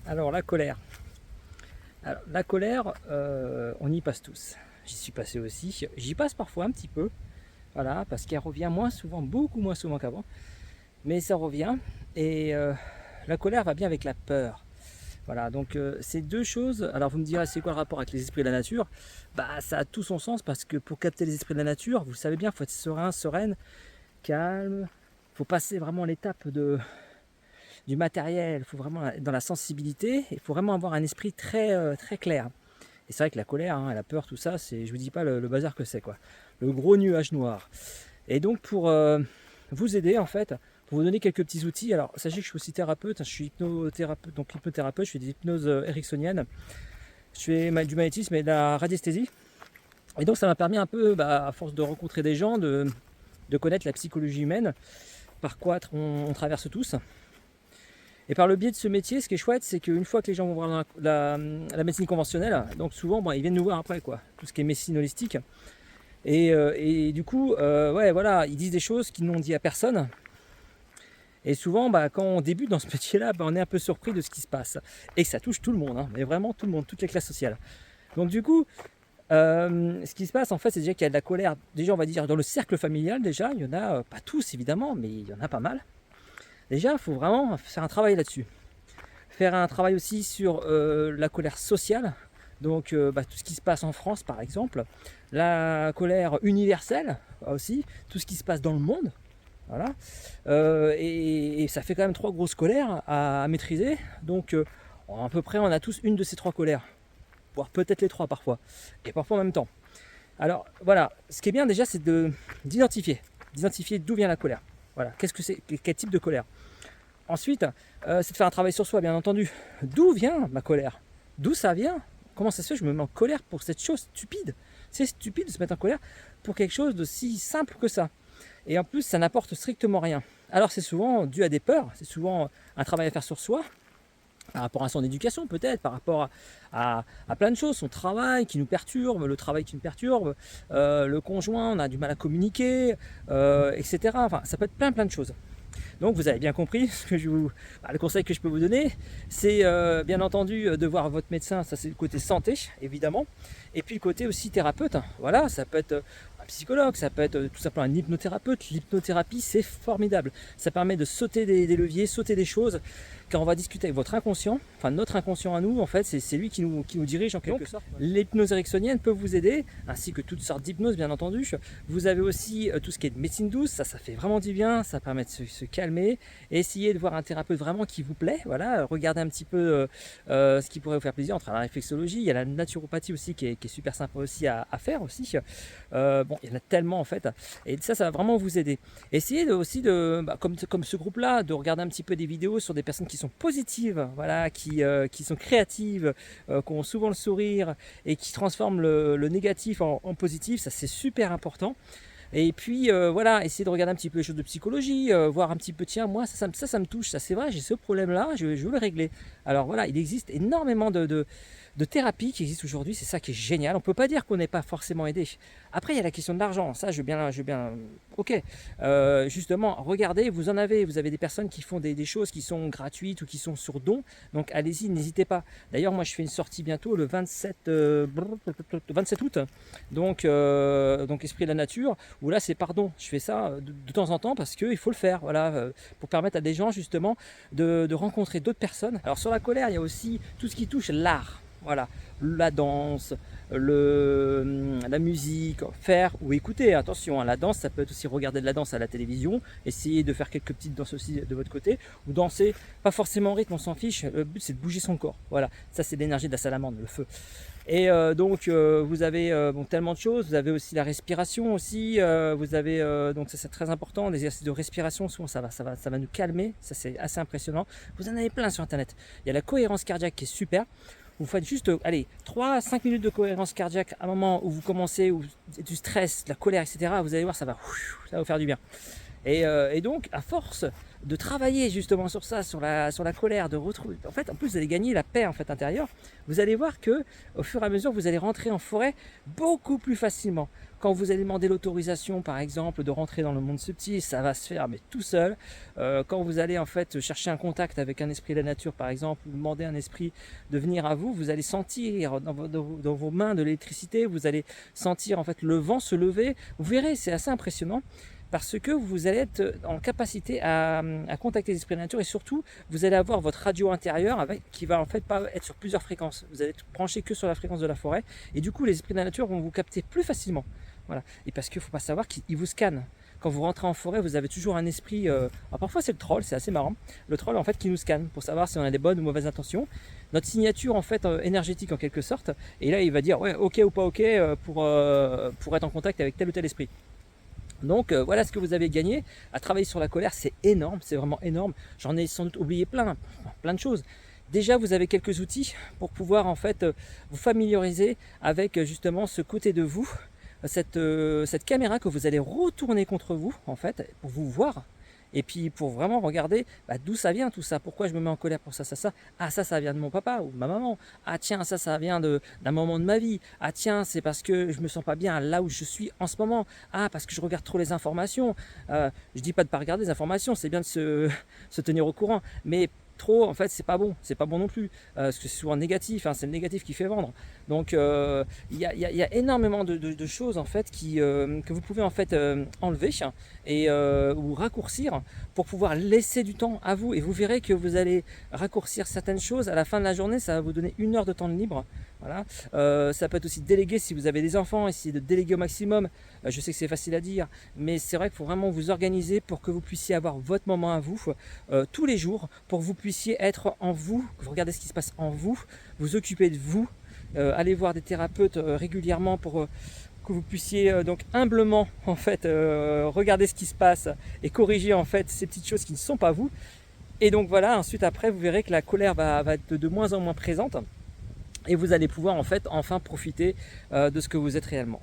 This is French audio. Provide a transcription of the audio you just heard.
Alors la colère. Alors, la colère, on y passe tous. J'y suis passé aussi. J'y passe parfois un petit peu, voilà, parce qu'elle revient moins souvent, beaucoup moins souvent qu'avant. Mais ça revient. Et la colère va bien avec la peur. Voilà, donc ces deux choses. Alors vous me direz, c'est quoi le rapport avec les esprits de la nature? Bah, ça a tout son sens parce que pour capter les esprits de la nature, vous savez bien, il faut être serein, sereine, calme. Il faut passer vraiment l'étape du matériel. Il faut vraiment être dans la sensibilité. Il faut vraiment avoir un esprit très clair. Et c'est vrai que la colère, hein, la peur, tout ça, c'est, je vous dis pas le bazar que c'est, quoi. Le gros nuage noir. Et donc pour vous aider en fait, pour vous donner quelques petits outils. Alors sachez que je suis aussi thérapeute, je suis hypnothérapeute, donc hypnothérapeute, je fais des hypnoses ericksoniennes, je fais du magnétisme et de la radiesthésie. Et donc ça m'a permis un peu, à force de rencontrer des gens, de connaître la psychologie humaine, par quoi on traverse tous. Et par le biais de ce métier, ce qui est chouette, c'est qu'une fois que les gens vont voir la médecine conventionnelle, donc souvent ils viennent nous voir après, quoi, tout ce qui est médecine holistique. Et du coup, ouais, voilà, ils disent des choses qu'ils n'ont dit à personne. Et souvent, quand on débute dans ce métier-là, on est un peu surpris de ce qui se passe. Et ça touche tout le monde, hein, mais vraiment tout le monde, toutes les classes sociales. Donc du coup, ce qui se passe en fait, c'est déjà qu'il y a de la colère. Déjà, on va dire dans le cercle familial, déjà, il y en a, pas tous évidemment, mais il y en a pas mal. Déjà, il faut vraiment faire un travail là-dessus. Faire un travail aussi sur la colère sociale. Donc tout ce qui se passe en France par exemple, la colère universelle aussi, tout ce qui se passe dans le monde, voilà. Et ça fait quand même trois grosses colères à maîtriser. Donc à peu près on a tous une de ces trois colères, voire peut-être les trois parfois, et parfois en même temps. Alors voilà, ce qui est bien déjà c'est d'identifier d'où vient la colère. Voilà, qu'est-ce que c'est, quel type de colère. Ensuite, c'est de faire un travail sur soi, bien entendu. D'où vient ma colère? D'où ça vient? Comment ça se fait que je me mets en colère pour cette chose stupide? C'est stupide de se mettre en colère pour quelque chose de si simple que ça. Et en plus, ça n'apporte strictement rien. Alors c'est souvent dû à des peurs, c'est souvent un travail à faire sur soi, par rapport à son éducation peut-être, par rapport à plein de choses, son travail qui nous perturbe, le travail qui nous perturbe, le conjoint, on a du mal à communiquer, etc. Enfin, ça peut être plein de choses. Donc vous avez bien compris ce que le conseil que je peux vous donner, c'est bien entendu de voir votre médecin, ça c'est le côté santé évidemment, et puis le côté aussi thérapeute. Voilà, ça peut être un psychologue, ça peut être tout simplement un hypnothérapeute. L'hypnothérapie c'est formidable, ça permet de sauter des leviers, sauter des choses. Quand on va discuter avec votre inconscient, enfin notre inconscient à nous, en fait, c'est lui qui nous dirige en quelque sorte. L'hypnose ericksonienne peut vous aider, ainsi que toutes sortes d'hypnose, bien entendu. Vous avez aussi tout ce qui est de médecine douce, ça fait vraiment du bien, ça permet de se calmer, et essayer de voir un thérapeute vraiment qui vous plaît. Voilà, regardez un petit peu ce qui pourrait vous faire plaisir entre la réflexologie, il y a la naturopathie aussi qui est super sympa aussi à faire aussi. Bon, il y en a tellement en fait, et ça va vraiment vous aider. Essayez aussi comme ce groupe-là, de regarder un petit peu des vidéos sur des personnes qui sont positives, voilà, qui sont créatives, qui ont souvent le sourire et qui transforment le négatif en positif. Ça c'est super important. Et puis voilà, essayer de regarder un petit peu les choses de psychologie, voir un petit peu, tiens, moi ça me touche, ça c'est vrai, j'ai ce problème-là, je veux le régler. Alors voilà, il existe énormément de thérapies qui existent aujourd'hui, c'est ça qui est génial. On ne peut pas dire qu'on n'est pas forcément aidé. Après, il y a la question de l'argent, ça je veux bien, ok. Justement, regardez, vous avez des personnes qui font des choses qui sont gratuites ou qui sont sur don, donc allez-y, n'hésitez pas. D'ailleurs, moi je fais une sortie bientôt le 27 août, donc Esprit de la Nature, où là c'est pardon, je fais ça de temps en temps parce qu'il faut le faire, voilà, pour permettre à des gens justement de rencontrer d'autres personnes. Alors sur la colère, il y a aussi tout ce qui touche l'art, voilà, la danse, la musique, faire ou écouter, attention, hein, la danse, ça peut être aussi regarder de la danse à la télévision, essayer de faire quelques petites danses aussi de votre côté, ou danser, pas forcément en rythme, on s'en fiche, le but c'est de bouger son corps, voilà, ça c'est l'énergie de la salamandre, le feu. Et vous avez tellement de choses, vous avez aussi la respiration aussi, vous avez donc ça c'est très important, des exercices de respiration, souvent ça va nous calmer, ça c'est assez impressionnant. Vous en avez plein sur internet. Il y a la cohérence cardiaque qui est super. Vous faites juste, allez, 3-5 minutes de cohérence cardiaque à un moment où vous commencez, où du stress, de la colère, etc. Vous allez voir, ça va vous faire du bien. Et donc, à force de travailler justement sur ça, sur la colère, de retrouver, en fait, en plus, vous allez gagner la paix en fait intérieure. Vous allez voir que, au fur et à mesure, vous allez rentrer en forêt beaucoup plus facilement. Quand vous allez demander l'autorisation, par exemple, de rentrer dans le monde subtil, ça va se faire, mais tout seul. Quand vous allez en fait chercher un contact avec un esprit de la nature, par exemple, ou demander à un esprit de venir à vous, vous allez sentir dans vos mains de l'électricité, vous allez sentir en fait le vent se lever. Vous verrez, c'est assez impressionnant parce que vous allez être en capacité à contacter les esprits de la nature et surtout vous allez avoir votre radio intérieure qui va en fait pas être sur plusieurs fréquences. Vous allez être branché que sur la fréquence de la forêt et du coup les esprits de la nature vont vous capter plus facilement. Voilà. Et parce qu'il ne faut pas savoir qu'ils vous scannent. Quand vous rentrez en forêt, vous avez toujours un esprit. Alors parfois c'est le troll, c'est assez marrant. Le troll en fait qui nous scanne pour savoir si on a des bonnes ou mauvaises intentions. Notre signature en fait énergétique en quelque sorte. Et là il va dire ouais ok ou pas ok pour être en contact avec tel ou tel esprit. Donc voilà ce que vous avez gagné à travailler sur la colère, c'est énorme, c'est vraiment énorme. J'en ai sans doute oublié plein de choses. Déjà vous avez quelques outils pour pouvoir en fait vous familiariser avec justement ce côté de vous, cette caméra que vous allez retourner contre vous en fait pour vous voir. Et puis pour vraiment regarder d'où ça vient tout ça, pourquoi je me mets en colère pour ça. Ah ça vient de mon papa ou de ma maman. Ah tiens, ça vient d'un moment de ma vie. Ah tiens, c'est parce que je me sens pas bien là où je suis en ce moment. Ah parce que je regarde trop les informations. Je dis pas de pas regarder les informations, c'est bien de se tenir au courant. Mais trop en fait c'est pas bon non plus parce que c'est souvent négatif, c'est le négatif qui fait vendre. Donc il y a énormément de choses en fait que vous pouvez en fait enlever et ou raccourcir pour pouvoir laisser du temps à vous, et vous verrez que vous allez raccourcir certaines choses à la fin de la journée. Ça va vous donner 1 heure de temps de libre. Voilà. Ça peut être aussi déléguer si vous avez des enfants, essayer de déléguer au maximum. Je sais que c'est facile à dire, mais c'est vrai qu'il faut vraiment vous organiser pour que vous puissiez avoir votre moment à vous tous les jours, pour que vous puissiez être en vous, que vous regardez ce qui se passe en vous, vous occuper de vous, aller voir des thérapeutes régulièrement pour que vous puissiez donc humblement en fait regarder ce qui se passe et corriger en fait ces petites choses qui ne sont pas vous. Et donc voilà, ensuite après vous verrez que la colère va être de moins en moins présente et vous allez pouvoir en fait enfin profiter de ce que vous êtes réellement.